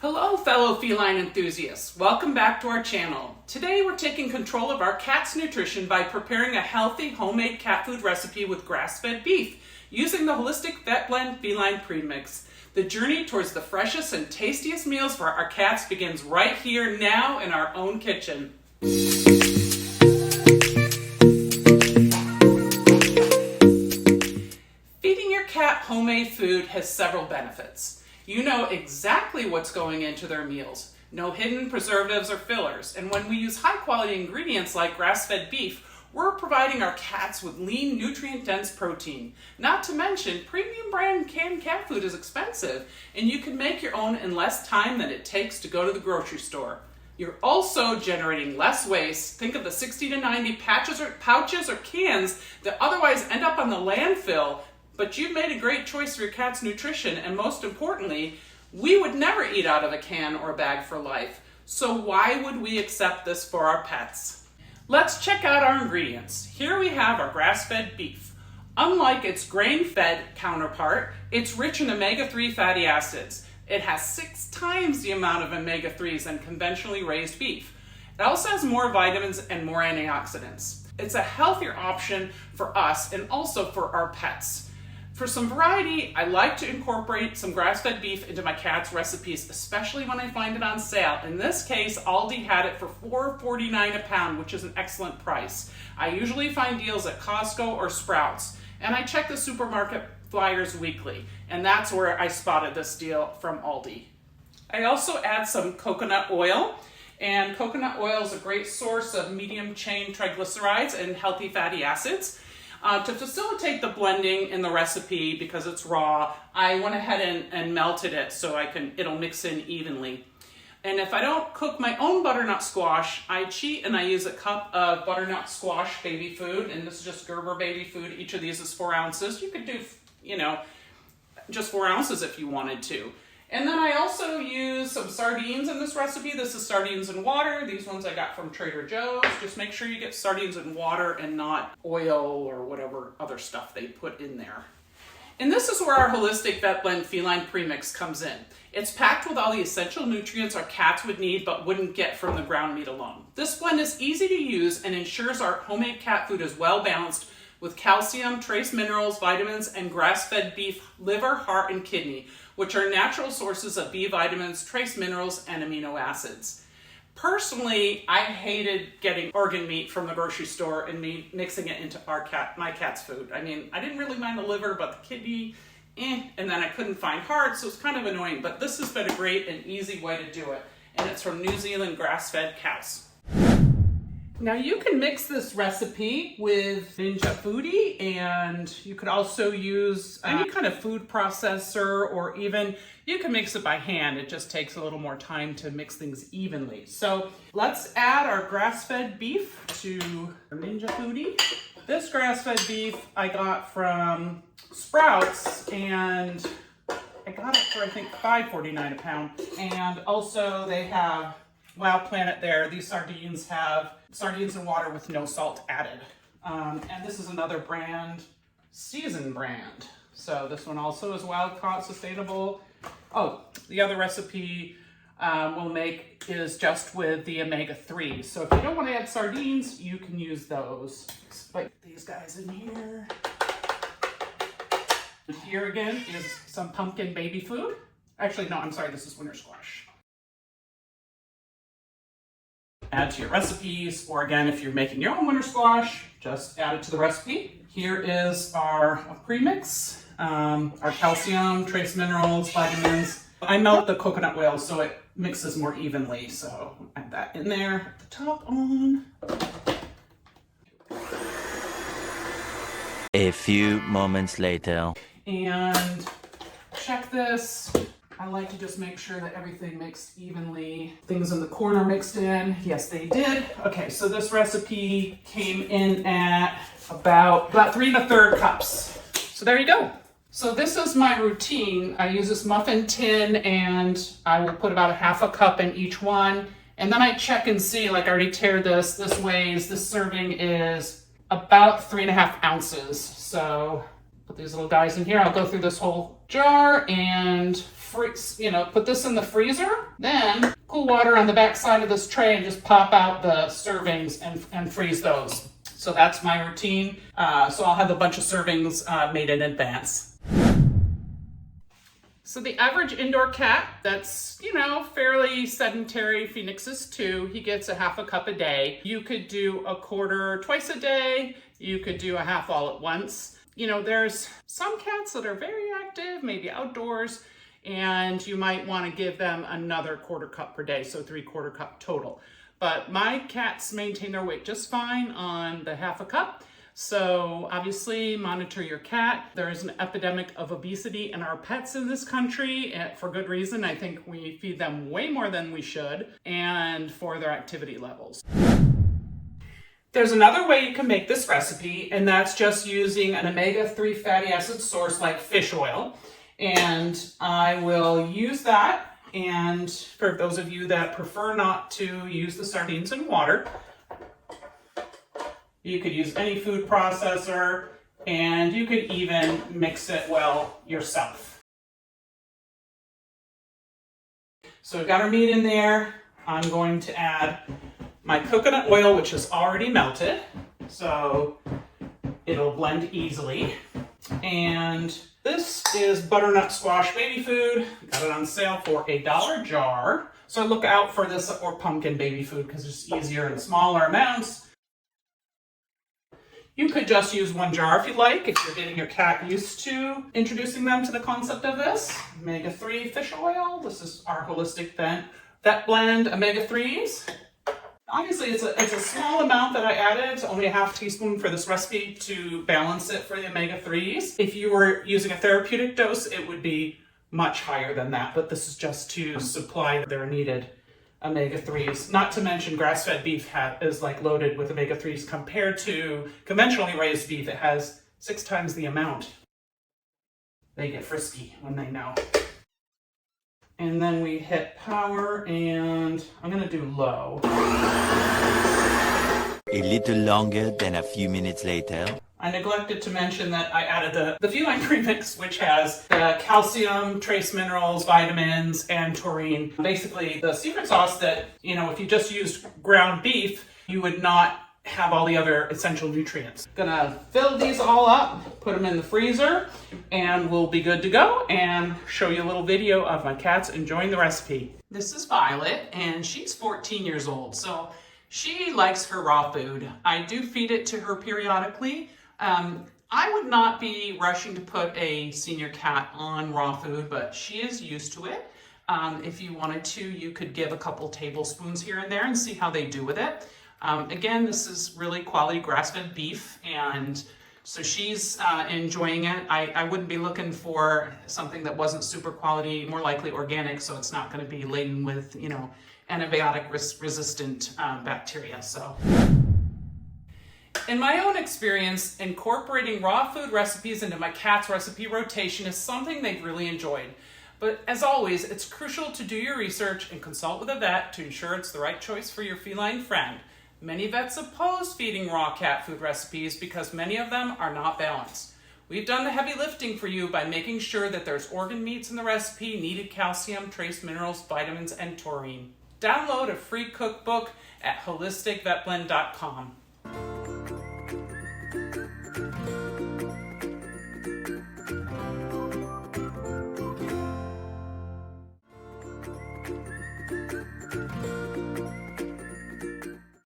Hello fellow feline enthusiasts, welcome back to our channel. Today we're taking control of our cat's nutrition by preparing a healthy homemade cat food recipe with grass-fed beef using the Holistic Vet Blend Feline Premix. The journey towards the freshest and tastiest meals for our cats begins right here now in our own kitchen. Feeding your cat homemade food has several benefits. You know exactly what's going into their meals. No hidden preservatives or fillers. And when we use high quality ingredients like grass-fed beef, we're providing our cats with lean, nutrient-dense protein. Not to mention, premium brand canned cat food is expensive, and you can make your own in less time than it takes to go to the grocery store. You're also generating less waste. Think of the 60 to 90 pouches or cans that otherwise end up on the landfill. But you've made a great choice for your cat's nutrition, and most importantly, we would never eat out of a can or a bag for life. So why would we accept this for our pets? Let's check out our ingredients. Here we have our grass-fed beef. Unlike its grain-fed counterpart, it's rich in omega-3 fatty acids. It has 6 times the amount of omega-3s than conventionally raised beef. It also has more vitamins and more antioxidants. It's a healthier option for us and also for our pets. For some variety, I like to incorporate some grass-fed beef into my cat's recipes, especially when I find it on sale. In this case, Aldi had it for $4.49 a pound, which is an excellent price. I usually find deals at Costco or Sprouts, and I check the supermarket flyers weekly, and that's where I spotted this deal from Aldi. I also add some coconut oil, and coconut oil is a great source of medium-chain triglycerides and healthy fatty acids. To facilitate the blending in the recipe, because it's raw, I went ahead and melted it so it'll mix in evenly. And if I don't cook my own butternut squash, I cheat and I use a cup of butternut squash baby food, and this is just Gerber baby food. Each of these is 4 ounces. You could do, just 4 ounces if you wanted to. And then I also use some sardines in this recipe. This is sardines and water. These ones I got from Trader Joe's. Just make sure you get sardines and water and not oil or whatever other stuff they put in there. And this is where our Holistic Vet Blend Feline Premix comes in. It's packed with all the essential nutrients our cats would need but wouldn't get from the ground meat alone. This blend is easy to use and ensures our homemade cat food is well balanced with calcium, trace minerals, vitamins, and grass-fed beef liver, heart, and kidney, which are natural sources of B vitamins, trace minerals, and amino acids. Personally, I hated getting organ meat from the grocery store and mixing it into my cat's food. I mean, I didn't really mind the liver, but the kidney, and then I couldn't find heart, so it's kind of annoying. But this has been a great and easy way to do it, and it's from New Zealand grass-fed cows. Now you can mix this recipe with Ninja Foodie, and you could also use any kind of food processor, or even you can mix it by hand. It just takes a little more time to mix things evenly. So let's add our grass-fed beef to Ninja Foodie. This grass-fed beef I got from Sprouts, and I got it for I think $5.49 a pound. And also they have Wild Planet there. These sardines have sardines and water with no salt added. And this is another brand, Season brand. So this one also is wild caught, sustainable. Oh, the other recipe we'll make is just with the omega-3. So if you don't want to add sardines, you can use those. Put these guys in here. And here again is some pumpkin baby food. Actually, no, I'm sorry, this is winter squash. Add to your recipes, or again, if you're making your own winter squash, just add it to the recipe. Here is our premix, our calcium, trace minerals, vitamins. I melt the coconut oil so it mixes more evenly, so add that in there. The top on. A few moments later. And check this. I like to just make sure that everything mixed evenly. Things in the corner mixed in. Yes, they did. Okay, so this recipe came in at about 3 1/3 cups. So there you go. So this is my routine. I use this muffin tin, and I will put about 1/2 cup in each one. And then I check and see, like I already tiered this. This serving is about 3 1/2 ounces. So put these little guys in here. I'll go through this whole jar and put this in the freezer, then cool water on the back side of this tray and just pop out the servings and freeze those. So that's my routine. So I'll have a bunch of servings made in advance. So the average indoor cat that's, fairly sedentary, Phoenix is 2, he gets a half a cup a day. You could do a quarter twice a day. You could do a half all at once. There's some cats that are very active, maybe outdoors, and you might want to give them another quarter cup per day, so 3/4 cup total. But my cats maintain their weight just fine on the half a cup. So obviously monitor your cat. There is an epidemic of obesity in our pets in this country, and for good reason. I think we feed them way more than we should, and for their activity levels. There's another way you can make this recipe, and that's just using an omega-3 fatty acid source like fish oil. And I will use that. And for those of you that prefer not to use the sardines in water, you could use any food processor, and you could even mix it well yourself. So we've got our meat in there. I'm going to add my coconut oil, which is already melted, so it'll blend easily. And this is butternut squash baby food. Got it on sale for $1 a jar. So look out for this, or pumpkin baby food, because it's easier in smaller amounts. You could just use 1 jar if you like, if you're getting your cat used to introducing them to the concept of this. Omega-3 fish oil. This is our holistic vet blend omega-3s. Obviously, it's a small amount that I added. It's only a half teaspoon for this recipe to balance it for the omega-3s. If you were using a therapeutic dose, it would be much higher than that, but this is just to supply their needed omega-3s. Not to mention grass-fed beef is like loaded with omega-3s compared to conventionally raised beef. It has 6 times the amount. They get frisky when they know. And then we hit power, and I'm gonna do low. A little longer than a few minutes later. I neglected to mention that I added the feline premix, which has the calcium, trace minerals, vitamins, and taurine. Basically, the secret sauce that, if you just used ground beef, you would not have all the other essential nutrients. Gonna fill these all up, put them in the freezer, and we'll be good to go, and show you a little video of my cats enjoying the recipe. This is Violet, and she's 14 years old, so she likes her raw food. I do feed it to her periodically. I would not be rushing to put a senior cat on raw food, but she is used to it. If you wanted to, you could give a couple tablespoons here and there and see how they do with it. Again, this is really quality grass-fed beef, and so she's enjoying it. I wouldn't be looking for something that wasn't super quality, more likely organic, so it's not going to be laden with, antibiotic resistant bacteria. So, in my own experience, incorporating raw food recipes into my cat's recipe rotation is something they've really enjoyed. But as always, it's crucial to do your research and consult with a vet to ensure it's the right choice for your feline friend. Many vets oppose feeding raw cat food recipes because many of them are not balanced. We've done the heavy lifting for you by making sure that there's organ meats in the recipe, needed calcium, trace minerals, vitamins, and taurine. Download a free cookbook at holisticvetblend.com.